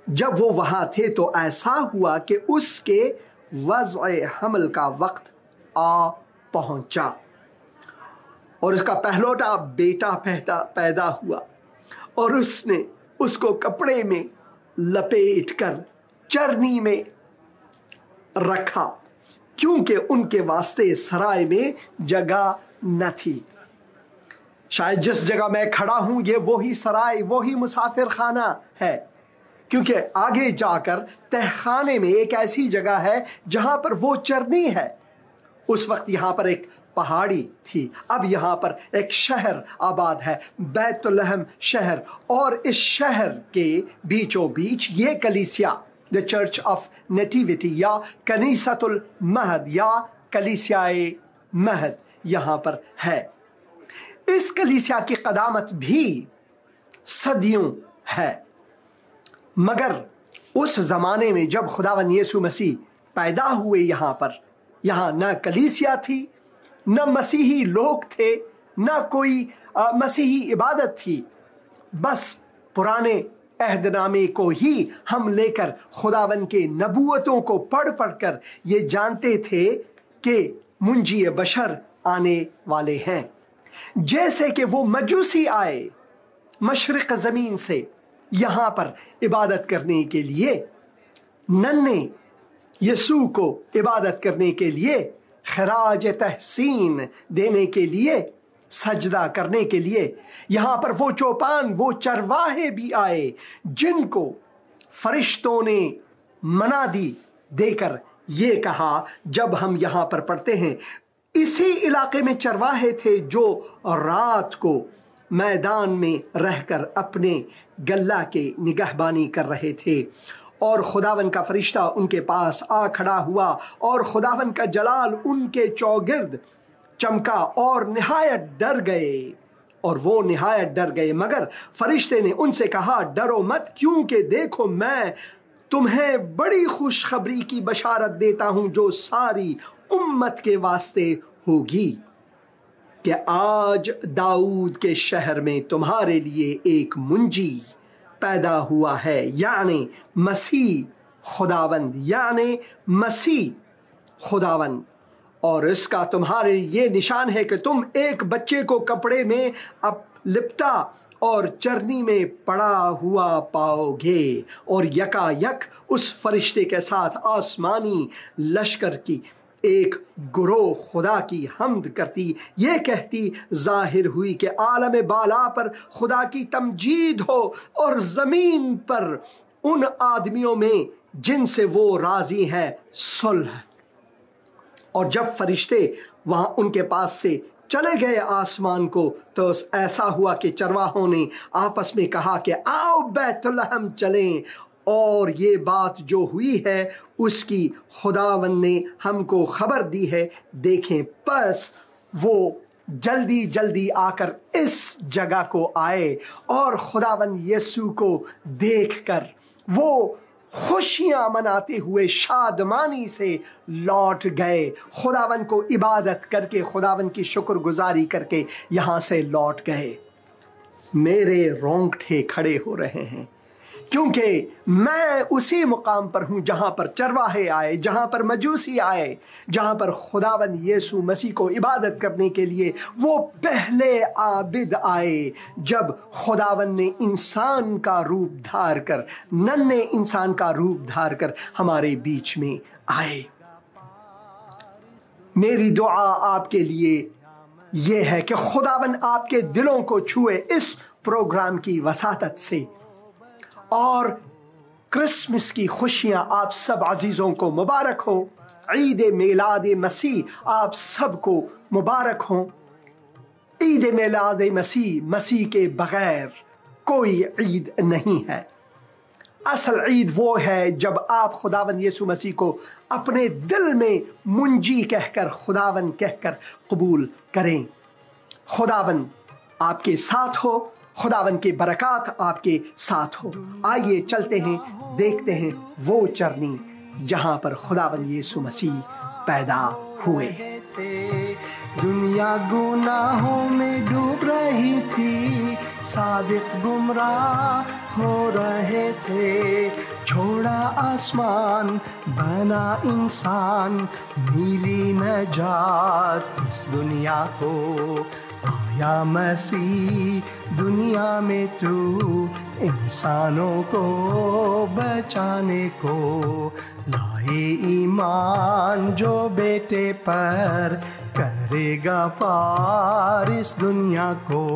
جب وہ وہاں تھے تو ایسا ہوا کہ اس کے وضع حمل کا وقت آ پہنچا اور اس کا پہلوٹا بیٹا پیدا ہوا، اور اس نے اس کو کپڑے میں لپیٹ کر چرنی میں رکھا کیونکہ ان کے واسطے سرائے میں جگہ نہ تھی۔ شاید جس جگہ میں کھڑا ہوں یہ وہی سرائے، وہی مسافر خانہ ہے، کیونکہ آگے جا کر تہخانے میں ایک ایسی جگہ ہے جہاں پر وہ چرنی ہے۔ اس وقت یہاں پر ایک پہاڑی تھی، اب یہاں پر ایک شہر آباد ہے، بیت لحم شہر، اور اس شہر کے بیچوں بیچ یہ کلیسیا، the church of nativity یا کنیسۃ المہد یا کلیسیائے مہد یہاں پر ہے۔ اس کلیسیا کی قدامت بھی صدیوں ہے، مگر اس زمانے میں جب خداوند یسوع مسیح پیدا ہوئے یہاں نہ کلیسیا تھی، نہ مسیحی لوگ تھے، نہ کوئی مسیحی عبادت تھی، بس پرانے عہد نامے کو ہی ہم لے کر خداوند کے نبوتوں کو پڑھ کر یہ جانتے تھے کہ منجی بشر آنے والے ہیں۔ جیسے کہ وہ مجوسی آئے مشرق زمین سے یہاں پر عبادت کرنے کے لیے، ننھے یسوع کو عبادت کرنے کے لیے، خراج تحسین دینے کے لیے، سجدہ کرنے کے لیے، یہاں پر وہ چوپان، وہ چرواہے بھی آئے جن کو فرشتوں نے منادی دے کر یہ کہا، جب ہم یہاں پر پڑھتے ہیں اسی علاقے میں چرواہے تھے جو رات کو میدان میں رہ کر اپنے گلہ کے نگہبانی کر رہے تھے، اور خداوند کا فرشتہ ان کے پاس آ کھڑا ہوا اور خداوند کا جلال ان کے چوگرد چمکا اور نہایت ڈر گئے، مگر فرشتے نے ان سے کہا ڈرو مت، کیونکہ دیکھو میں تمہیں بڑی خوشخبری کی بشارت دیتا ہوں جو ساری امت کے واسطے ہوگی، کہ آج داؤد کے شہر میں تمہارے لیے ایک منجی پیدا ہوا ہے، یعنی مسیح خداوند، اور اس کا تمہارے یہ نشان ہے کہ تم ایک بچے کو کپڑے میں لپٹا اور چرنی میں پڑا ہوا پاؤ گے، اور یکا یک اس فرشتے کے ساتھ آسمانی لشکر کی ایک گروہ خدا کی حمد کرتی، یہ کہتی ظاہر ہوئی کہ عالم بالا پر خدا کی تمجید ہو اور زمین پر ان آدمیوں میں جن سے وہ راضی ہے صلح۔ اور جب فرشتے وہاں ان کے پاس سے چلے گئے آسمان کو، تو ایسا ہوا کہ چرواہوں نے آپس میں کہا کہ آؤ بیت لحم چلیں، اور یہ بات جو ہوئی ہے اس کی خداوند نے ہم کو خبر دی ہے۔ دیکھیں پس وہ جلدی جلدی آ کر اس جگہ کو آئے، اور خداوند یسوع کو دیکھ کر وہ خوشیاں مناتے ہوئے شادمانی سے لوٹ گئے، خداوند کو عبادت کر کے، خداوند کی شکر گزاری کر کے یہاں سے لوٹ گئے۔ میرے رونگٹے کھڑے ہو رہے ہیں، کیونکہ میں اسی مقام پر ہوں جہاں پر چرواہے آئے، جہاں پر مجوسی آئے، جہاں پر خداوند یسوع مسیح کو عبادت کرنے کے لیے وہ پہلے عابد آئے، جب خداوند نے انسان کا روپ دھار کر، ننھے انسان کا روپ دھار کر ہمارے بیچ میں آئے۔ میری دعا آپ کے لیے یہ ہے کہ خداوند آپ کے دلوں کو چھوئے اس پروگرام کی وساطت سے، اور کرسمس کی خوشیاں آپ سب عزیزوں کو مبارک ہو۔ عید میلاد مسیح آپ سب کو مبارک ہوں۔ عید میلاد مسیح، مسیح کے بغیر کوئی عید نہیں ہے۔ اصل عید وہ ہے جب آپ خداوند یسوع مسیح کو اپنے دل میں منجی کہہ کر، خداوند کہہ کر قبول کریں۔ خداوند آپ کے ساتھ ہو، خداوند کی برکات آپ کے ساتھ ہو۔ آئیے چلتے ہیں، دیکھتے ہیں وہ چرنی جہاں پر خداوند یسوع مسیح پیدا ہوئے۔ دنیا گناہوں میں ڈوب رہی تھی، صادق گمراہ ہو رہے تھے، چھوڑا آسمان بنا انسان، ملی نجات اس دنیا کو، آیا مسیح دنیا میں تو انسانوں کو بچانے کو، لائے ایمان جو بیٹے پر، کرے گا پار اس دنیا کو۔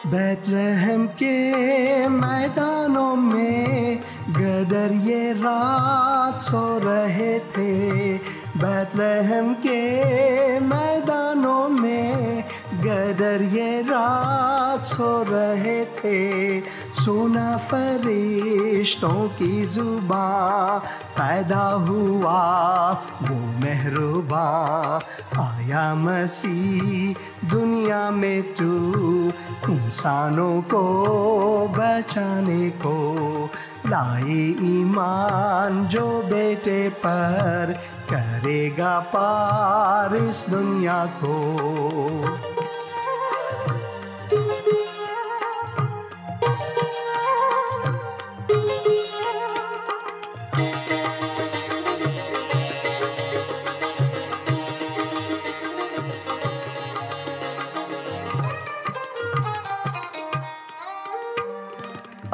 بیت لحم کے میدانوں میں گدر یہ رات سو رہے تھے، بیت لحم کے میدانوں میں گدر یہ رات سو رہے تھے، سنا فرشتوں کی زباں، پیدا ہوا وہ مہرباں، آیا مسیح دنیا میں تو انسانوں کو بچانے کو، لائے ایمان جو بیٹے پر، کرے گا پار اس دنیا کو۔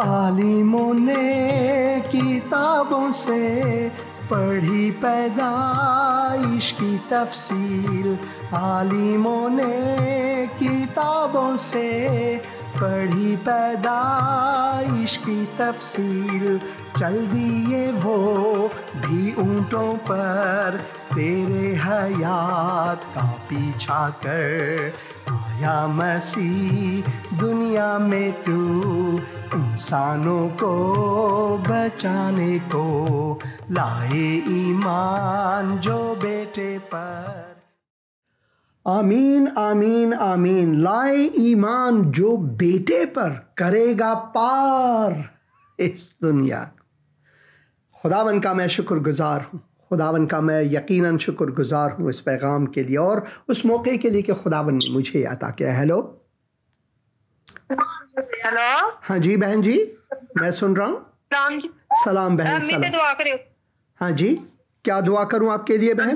عالموں نے کتابوں سے پڑھی پیدائش کی تفصیل، عالموں نے کتابوں سے پڑھی پیدائش کی تفصیل، چل دیے وہ بھی اونٹوں پر تیرے حیات کا پیچھا کر، آیا مسیح دنیا میں تو انسانوں کو بچانے کو، لائے ایمان جو بیٹے پر۔ آمین آمین آمین۔ لائے ایمان جو بیٹے پر، کرے گا پار اس دنیا۔ خداوند کا میں شکر گزار ہوں، خداوند کا میں یقیناً شکر گزار ہوں اس پیغام کے لیے اور اس موقع کے لیے کہ خداوند نے مجھے عطا کیا۔ ہیلو ہیلو، ہاں جی بہن جی، میں سن رہا ہوں۔ سلام بہن، سلام۔ دعا کرو۔ ہاں جی، کیا دعا کروں آپ کے لیے بہن؟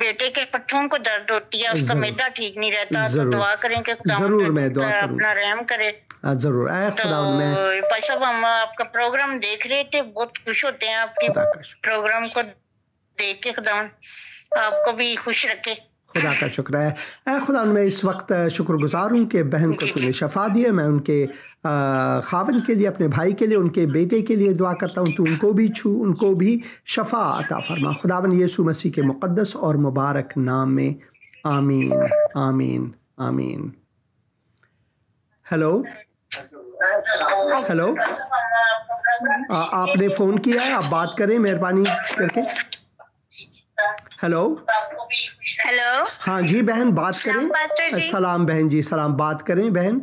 بیٹے کے پٹھوں کو درد ہوتی ہے, اس کا میدا ٹھیک نہیں رہتا, تو دعا کریں کہ خدا ضرور میں دعا کروں, اپنا رحم کرے. ضرور. اے خدا میں بھائی صاحب ہم آپ کا پروگرام دیکھ رہے تھے, بہت خوش ہوتے ہیں آپ کے پروگرام کو دیکھ کے. خدا آپ کو بھی خوش رکھے. خدا کا شکر ہے. اے خدا میں اس وقت شکر گزار ہوں کہ بہن کو تو نے شفا دی ہے. میں ان کے خاوند کے لیے, اپنے بھائی کے لیے, ان کے بیٹے کے لیے دعا کرتا ہوں, تو ان کو بھی چھو, ان کو بھی شفا عطا فرما خداوند یسوع مسیح کے مقدس اور مبارک نام میں, آمین آمین آمین. ہیلو ہیلو, آپ نے فون کیا ہے, آپ بات کریں مہربانی کر کے. ہیلو ہیلو, ہاں جی بہن بات کریں. سلام بہن جی, سلام, بات کریں بہن.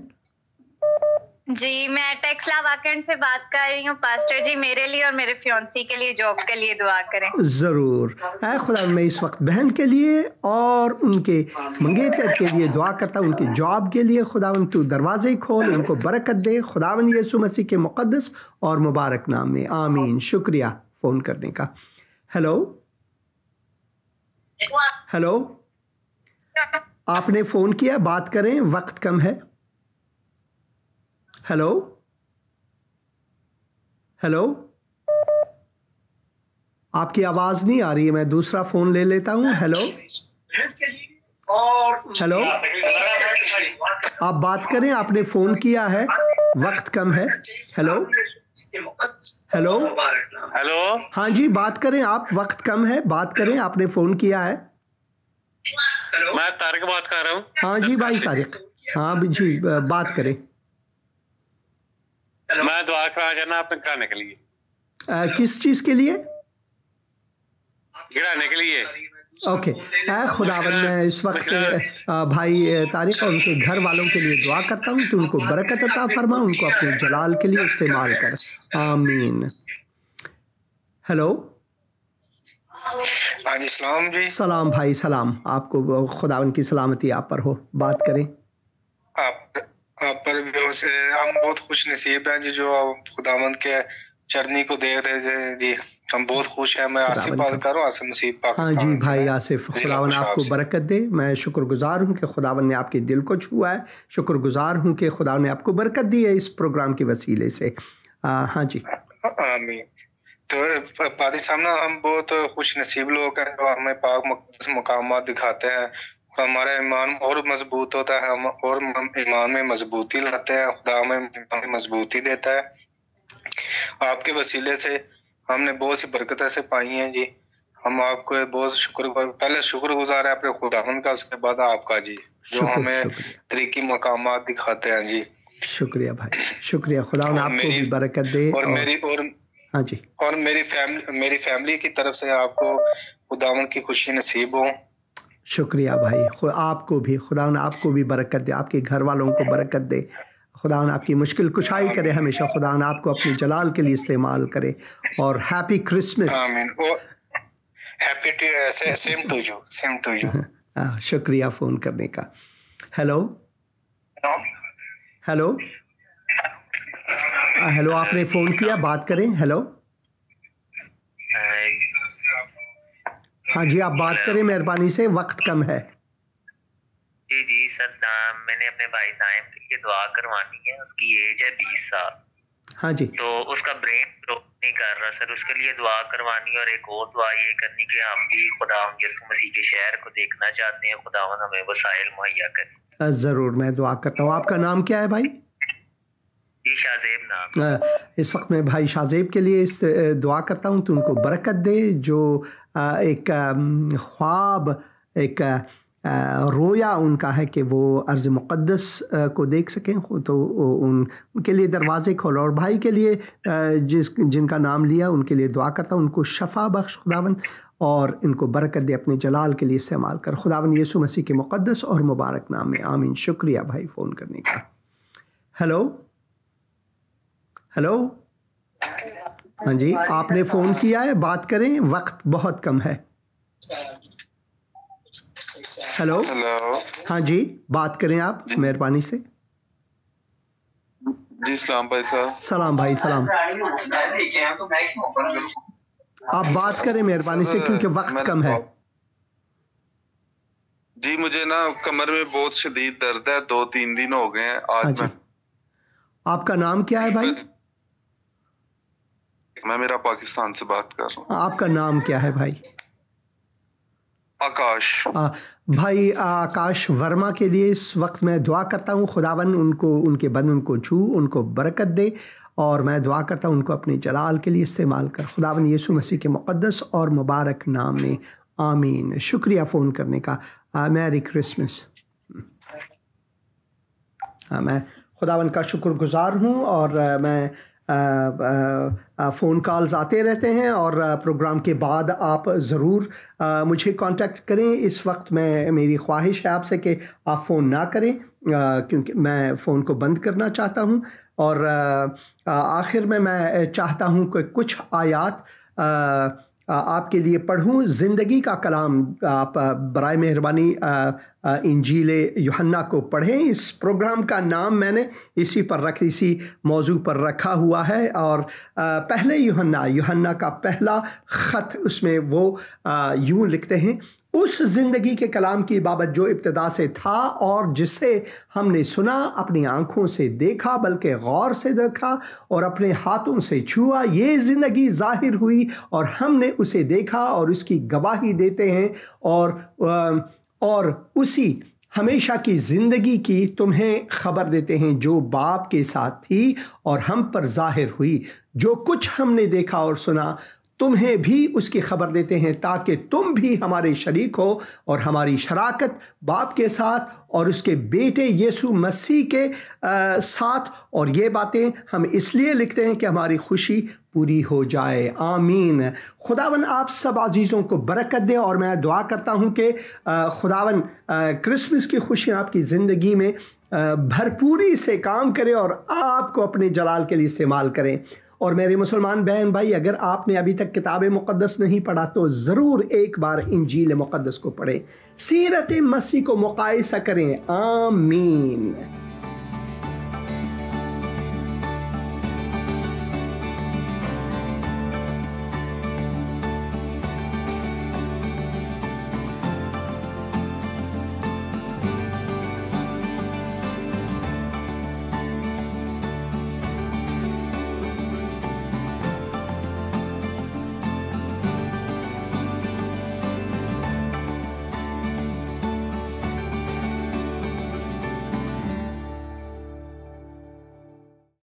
جی میں ٹیکسلا واکنڈ سے بات کر رہی ہوں. پاسٹر جی میرے لیے اور میرے فیونسی کے لیے جاب کے لیے دعا کریں. ضرور. اے خدا میں اس وقت بہن کے لیے اور ان کے منگیتر کے لیے دعا کرتا ہوں, ان کے جاب کے لیے. خداوند تو دروازے کھول, ان کو برکت دے خداوند یسوع مسیح کے مقدس اور مبارک نام میں, آمین. شکریہ فون کرنے کا. ہیلو ہیلو, آپ نے فون کیا, بات کریں, وقت کم ہے. ہیلو ہیلو, آپ کی آواز نہیں آ رہی ہے, میں دوسرا فون لے لیتا ہوں. ہیلو ہیلو, آپ بات کریں, آپ نے فون کیا ہے, وقت کم ہے. ہیلو ہیلو ہیلو, ہاں جی بات کریں آپ, وقت کم ہے, بات کریں, آپ نے فون کیا ہے. میں طارق بات کر رہا ہوں. ہاں جی بھائی طارق, ہاں جی بات کریں. میں دعا کرانا چاہنا اپنے گرانے کے لیے. کس چیز کے لیے؟ گرانے کے لیے. اوکے. اے خداوند میں اس وقت بھائی طارق اور ان کے گھر والوں کے لیے دعا کرتا ہوں, تو ان کو برکت عطا فرما, ان کو اپنے جلال کے لیے استعمال کر, آمین. ہیلو ہاں جی, سلام جی. سلام بھائی, سلام, آپ کو خداوند کی سلامتی آپ پر ہو, بات کریں. آپ پر بھی ہم بہت خوش نصیب ہیں جی, جو خداوند کے چرنی کو دیکھ رہے تھے جی, ہم بہت خوش ہیں. میں آصف بات کر رہا ہوں, آصف نصیب پاکستان. ہاں جی بھائی آصف, خداوند آپ کو برکت دے. میں شکر گزار ہوں کہ خداوند نے آپ کے دل کو چھوا ہے. شکر گزار ہوں کہ خداوند نے آپ کو برکت دی ہے اس پروگرام کے وسیلے سے. ہاں جی آمین. تو پادری صاحب نا, ہم بہت خوش نصیب لوگ ہیں جو ہمیں پاک مقدس مقامات دکھاتے ہیں, ہمارا ایمان اور مضبوط ہوتا ہے, ہم اور ایمان میں مضبوطی لاتے ہیں. خدا ہمیں ایمان میں مضبوطی دیتا ہے. آپ کے وسیلے سے ہم نے بہت سی برکتیں سے پائی ہیں جی. ہم آپ کو بہت پہلے شکر گزار ہے اپنے خداوند کا, اس کے بعد آپ کا جی, جو ہمیں طریقی مقامات دکھاتے ہیں جی. شکریہ بھائی, شکریہ. خداوند آپ کو بھی برکت دے. ہاں جی, اور میری فیملی کی طرف سے آپ کو خداوند کی خوشی نصیب ہو. شکریہ بھائی, آپ کو بھی خداوند آپ کو بھی برکت دے, آپ کے گھر والوں کو برکت دے. خداوند آپ کی مشکل کشائی کرے ہمیشہ. خداوند آپ کو اپنے جلال کے لیے استعمال کرے. اور ہیپی کرسمس. آمین. Same to you. شکریہ فون کرنے کا. ہیلو ہیلو ہیلو, آپ نے فون کیا, بات کریں. ہیلو ہاں جی, آپ بات کریں مہربانی سے, وقت کم ہے. جی سر, میں نے اپنے بھائی نائم کے لیے دعا کروانی ہے. اس کی ایج ہے 20 سال. ہاں جی, تو اس کا برین گرو نہیں کر رہا سر, اس کے لیے دعا کروانی. اور ایک اور دعا یہ کرنی کہ ہم بھی خداوند یسوع مسیح کے شہر کو دیکھنا چاہتے ہیں. خداوند ہمیں وسائل مہیا کرے. ضرور, میں دعا کرتا ہوں. آپ کا نام کیا ہے بھائی؟ جی شاہزیب نام. اس وقت میں بھائی شاہزیب کے لیے دعا کرتا ہوں, تو ان کو برکت دے. جو ایک خواب, ایک رویا ان کا ہے کہ وہ ارض مقدس کو دیکھ سکیں, تو ان کے لیے دروازے کھولو. اور بھائی کے لیے جن کا نام لیا, ان کے لیے دعا کرتا ہوں, ان کو شفا بخش خداوند, اور ان کو برکت دے, اپنے جلال کے لیے استعمال کر. خداوند یسوع مسیح کے مقدس اور مبارک نام میں, آمین. شکریہ بھائی فون کرنے کا. ہیلو ہیلو, ہاں جی, آپ نے فون کیا ہے, بات کریں, وقت بہت کم ہے. ہیلو ہاں جی, بات کریں آپ مہربانی سے. جی سلام بھائی صاحب. سلام بھائی, سلام. آپ بات کریں مہربانی سے, کیونکہ وقت کم ہے. جی مجھے نا کمر میں بہت شدید درد ہے، 2-3 دن ہو گئے ہیں آج۔ آپ کا نام کیا ہے بھائی؟ میں میرا پاکستان سے بات کر رہا ہوں۔ آپ کا نام کیا ہے بھائی؟ آکاش۔ بھائی آکاش ورما کے لیے اس وقت میں دعا کرتا ہوں خداوند ان کو، ان کے بدن کو چھو، ان کو برکت دے، اور میں دعا کرتا ہوں ان کو اپنے جلال کے لیے استعمال کر، خداوند یسوع مسیح کے مقدس اور مبارک نام میں، آمین۔ شکریہ فون کرنے کا۔ میری کرسمس۔ میں خداوند کا شکر گزار ہوں، اور میں فون کالز آتے رہتے ہیں، اور پروگرام کے بعد آپ ضرور مجھے کانٹیکٹ کریں۔ اس وقت میری خواہش ہے آپ سے کہ آپ فون نہ کریں، کیونکہ میں فون کو بند کرنا چاہتا ہوں۔ اور آخر میں چاہتا ہوں کہ کچھ آیات آپ کے لیے پڑھوں۔ زندگی کا کلام آپ برائے مہربانی انجیل یوحنا کو پڑھیں۔ اس پروگرام کا نام میں نے اسی موضوع پر رکھا ہوا ہے، اور پہلے یوحنا کا پہلا خط، اس میں وہ یوں لکھتے ہیں: اس زندگی کے کلام کی بابت جو ابتدا سے تھا اور جسے ہم نے سنا، اپنی آنکھوں سے دیکھا، بلکہ غور سے دیکھا اور اپنے ہاتھوں سے چھوا، یہ زندگی ظاہر ہوئی اور ہم نے اسے دیکھا اور اس کی گواہی دیتے ہیں، اور اسی ہمیشہ کی زندگی کی تمہیں خبر دیتے ہیں جو باپ کے ساتھ تھی اور ہم پر ظاہر ہوئی۔ جو کچھ ہم نے دیکھا اور سنا تمہیں بھی اس کی خبر دیتے ہیں، تاکہ تم بھی ہمارے شریک ہو، اور ہماری شراکت باپ کے ساتھ اور اس کے بیٹے یسوع مسیح کے ساتھ، اور یہ باتیں ہم اس لیے لکھتے ہیں کہ ہماری خوشی پوری ہو جائے۔ آمین۔ خداوند آپ سب عزیزوں کو برکت دے، اور میں دعا کرتا ہوں کہ خداوند کرسمس کی خوشیاں آپ کی زندگی میں بھرپوری سے کام کرے اور آپ کو اپنے جلال کے لیے استعمال کریں۔ اور میرے مسلمان بہن بھائی، اگر آپ نے ابھی تک کتاب مقدس نہیں پڑھا تو ضرور ایک بار انجیل مقدس کو پڑھیں، سیرت مسیح کو مقایسہ کریں۔ آمین۔